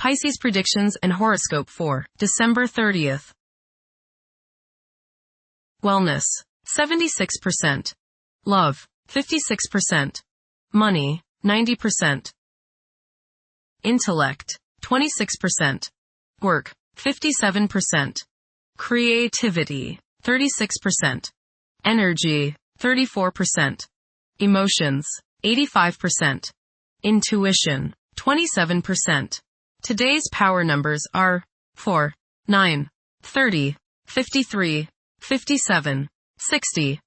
Pisces predictions and horoscope for December 30th. Wellness, 76%. Love, 56%. Money, 90%. Intellect, 26%. Work, 57%. Creativity, 36%. Energy, 34%. Emotions, 85%. Intuition, 27%. Today's power numbers are 4, 9, 30, 53, 57, 60.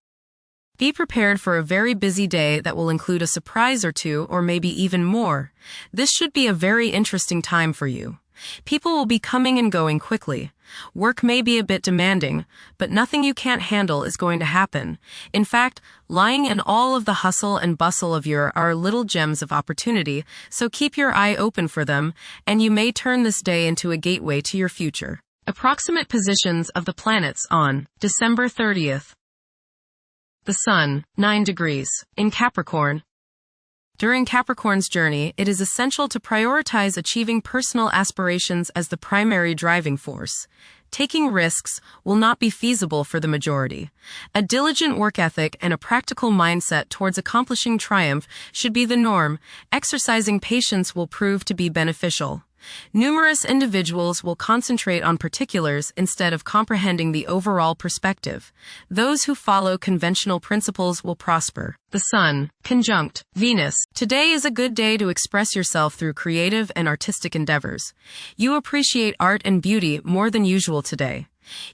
Be prepared for a very busy day that will include a surprise or two, or maybe even more. This should be a very interesting time for you. People will be coming and going quickly. Work may be a bit demanding, but nothing you can't handle is going to happen. In fact, lying in all of the hustle and bustle of your are little gems of opportunity, so keep your eye open for them, and you may turn this day into a gateway to your future. Approximate positions of the planets on December 30th. The Sun, 9 degrees, in Capricorn. During Capricorn's journey, it is essential to prioritize achieving personal aspirations as the primary driving force. Taking risks will not be feasible for the majority. A diligent work ethic and a practical mindset towards accomplishing triumph should be the norm. Exercising patience will prove to be beneficial. Numerous individuals will concentrate on particulars instead of comprehending the overall perspective. Those who follow conventional principles will prosper. The Sun, conjunct Venus. Today is a good day to express yourself through creative and artistic endeavors. You appreciate art and beauty more than usual today.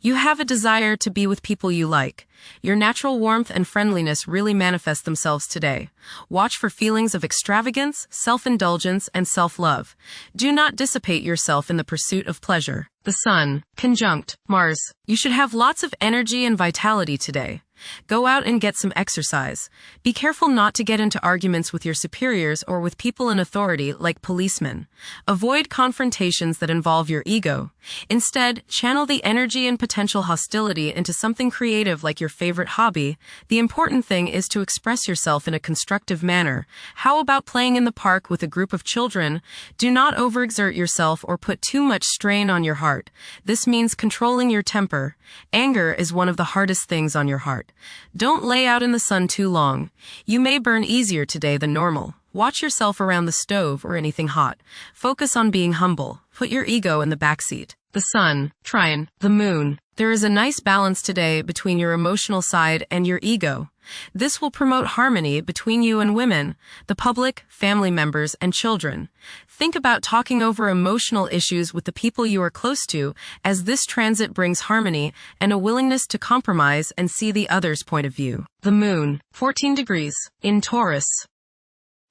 You have a desire to be with people you like. Your natural warmth and friendliness really manifest themselves today. Watch for feelings of extravagance, self-indulgence, and self-love. Do not dissipate yourself in the pursuit of pleasure. The Sun, conjunct Mars. You should have lots of energy and vitality today. Go out and get some exercise. Be careful not to get into arguments with your superiors or with people in authority like policemen. Avoid confrontations that involve your ego. Instead, channel the energy and potential hostility into something creative like your favorite hobby. The important thing is to express yourself in a constructive manner. How about playing in the park with a group of children? Do not overexert yourself or put too much strain on your heart. This means controlling your temper. Anger is one of the hardest things on your heart. Don't lay out in the sun too long. You may burn easier today than normal. Watch yourself around the stove or anything hot. Focus on being humble. Put your ego in the backseat. The Sun, trine the Moon. There is a nice balance today between your emotional side and your ego. This will promote harmony between you and women, the public, family members, and children. Think about talking over emotional issues with the people you are close to, as this transit brings harmony and a willingness to compromise and see the other's point of view. The Moon, 14 degrees, in Taurus.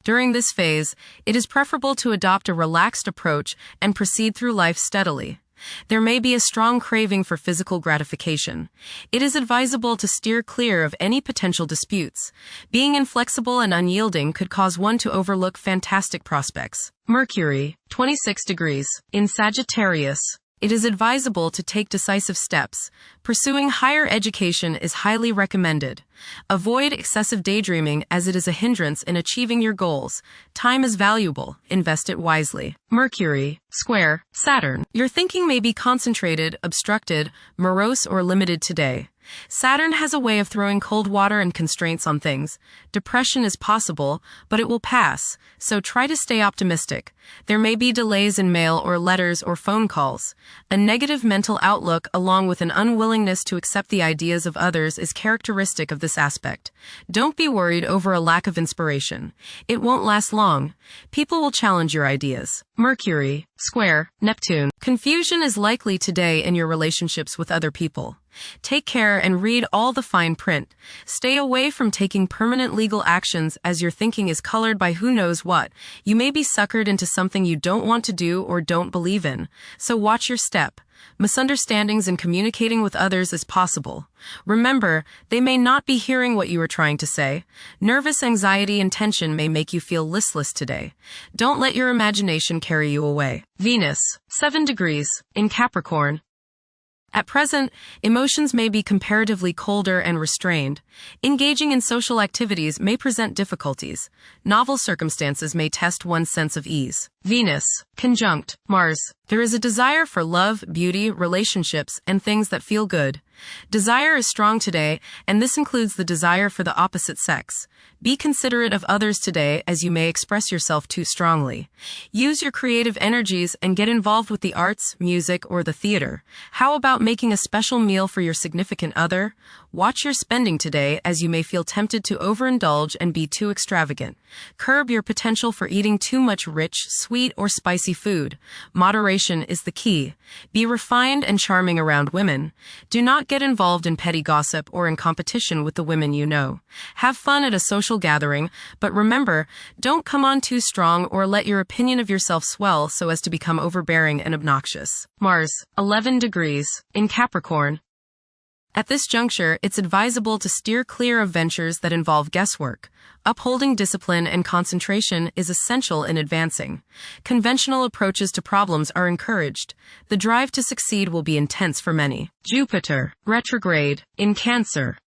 During this phase, it is preferable to adopt a relaxed approach and proceed through life steadily. There may be a strong craving for physical gratification. It is advisable to steer clear of any potential disputes. Being inflexible and unyielding could cause one to overlook fantastic prospects. Mercury, 26 degrees, in Sagittarius. It is advisable to take decisive steps. Pursuing higher education is highly recommended. Avoid excessive daydreaming as it is a hindrance in achieving your goals. Time is valuable. Invest it wisely. Mercury, square Saturn. Your thinking may be concentrated, obstructed, morose, or limited today. Saturn has a way of throwing cold water and constraints on things. Depression is possible, but it will pass, so try to stay optimistic. There may be delays in mail or letters or phone calls. A negative mental outlook along with an unwillingness to accept the ideas of others is characteristic of this aspect. Don't be worried over a lack of inspiration. It won't last long. People will challenge your ideas. Mercury, square Neptune. Confusion is likely today in your relationships with other people. Take care and read all the fine print. Stay away from taking permanent legal actions as your thinking is colored by who knows what. You may be suckered into something you don't want to do or don't believe in, so watch your step. Misunderstandings in communicating with others is possible. Remember, they may not be hearing what you are trying to say. Nervous anxiety and tension may make you feel listless today. Don't let your imagination carry you away. Venus, 7 degrees, in Capricorn. At present, emotions may be comparatively colder and restrained. Engaging in social activities may present difficulties. Novel circumstances may test one's sense of ease. Venus, conjunct Mars. There is a desire for love, beauty, relationships, and things that feel good. Desire is strong today, and this includes the desire for the opposite sex. Be considerate of others today, as you may express yourself too strongly. Use your creative energies and get involved with the arts, music, or the theater. How about making a special meal for your significant other? Watch your spending today, as you may feel tempted to overindulge and be too extravagant. Curb your potential for eating too much rich, sweet, or spicy food. Moderation is the key. Be refined and charming around women. Do not get involved in petty gossip or in competition with the women you know. Have fun at a social gathering, but remember, don't come on too strong or let your opinion of yourself swell so as to become overbearing and obnoxious. Mars, 11 degrees, in Capricorn. At this juncture, it's advisable to steer clear of ventures that involve guesswork. Upholding discipline and concentration is essential in advancing. Conventional approaches to problems are encouraged. The drive to succeed will be intense for many. Jupiter, retrograde, in Cancer.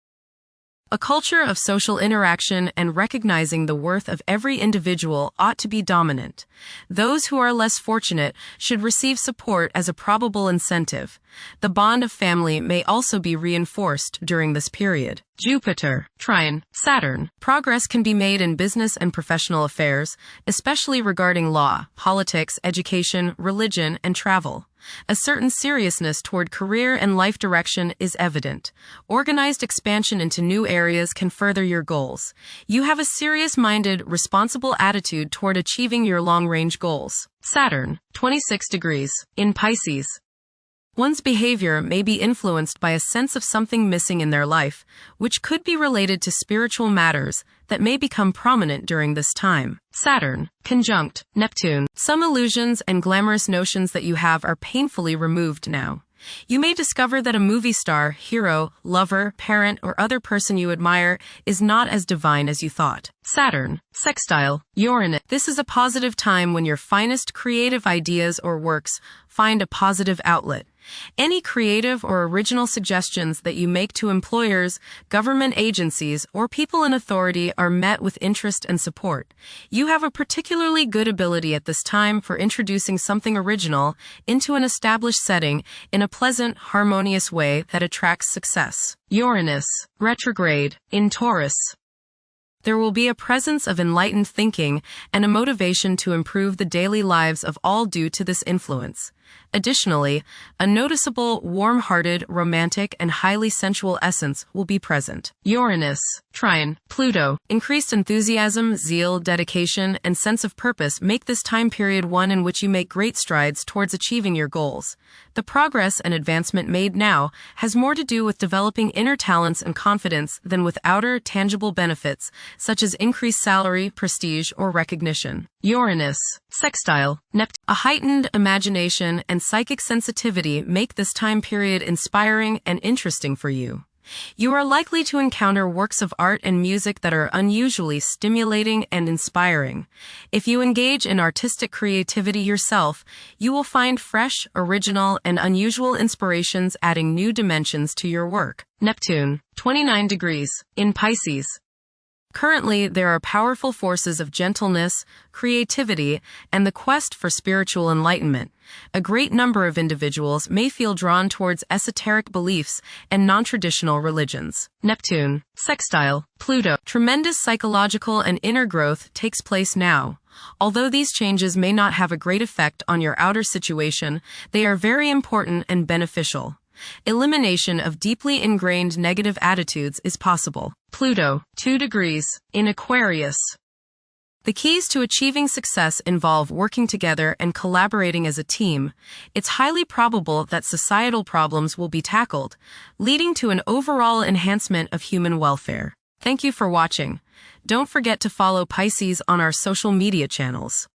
A culture of social interaction and recognizing the worth of every individual ought to be dominant. Those who are less fortunate should receive support as a probable incentive. The bond of family may also be reinforced during this period. Jupiter, trine Saturn. Progress can be made in business and professional affairs, especially regarding law, politics, education, religion, and travel. A certain seriousness toward career and life direction is evident. Organized expansion into new areas can further your goals. You have a serious-minded, responsible attitude toward achieving your long-range goals. Saturn, 26 degrees, in Pisces. One's behavior may be influenced by a sense of something missing in their life, which could be related to spiritual matters that may become prominent during this time. Saturn, conjunct Neptune. Some illusions and glamorous notions that you have are painfully removed now. You may discover that a movie star, hero, lover, parent, or other person you admire is not as divine as you thought. Saturn, sextile Uranus. This is a positive time when your finest creative ideas or works find a positive outlet. Any creative or original suggestions that you make to employers, government agencies, or people in authority are met with interest and support. You have a particularly good ability at this time for introducing something original into an established setting in a pleasant, harmonious way that attracts success. Uranus, retrograde, in Taurus. There will be a presence of enlightened thinking and a motivation to improve the daily lives of all due to this influence. Additionally, a noticeable, warm-hearted, romantic, and highly sensual essence will be present. Uranus, trine Pluto. Increased enthusiasm, zeal, dedication, and sense of purpose make this time period one in which you make great strides towards achieving your goals. The progress and advancement made now has more to do with developing inner talents and confidence than with outer, tangible benefits, such as increased salary, prestige, or recognition. Uranus, sextile Neptune. A heightened imagination and psychic sensitivity make this time period inspiring and interesting for you. You are likely to encounter works of art and music that are unusually stimulating and inspiring. If you engage in artistic creativity yourself, you will find fresh, original, and unusual inspirations adding new dimensions to your work. Neptune, 29 degrees, in Pisces. Currently, there are powerful forces of gentleness, creativity, and the quest for spiritual enlightenment. A great number of individuals may feel drawn towards esoteric beliefs and non-traditional religions. Neptune, sextile Pluto. Tremendous psychological and inner growth takes place now. Although these changes may not have a great effect on your outer situation, they are very important and beneficial. Elimination of deeply ingrained negative attitudes is possible. Pluto, 2 degrees, in Aquarius. The keys to achieving success involve working together and collaborating as a team. It's highly probable that societal problems will be tackled, leading to an overall enhancement of human welfare. Thank you for watching. Don't forget to follow Pisces on our social media channels.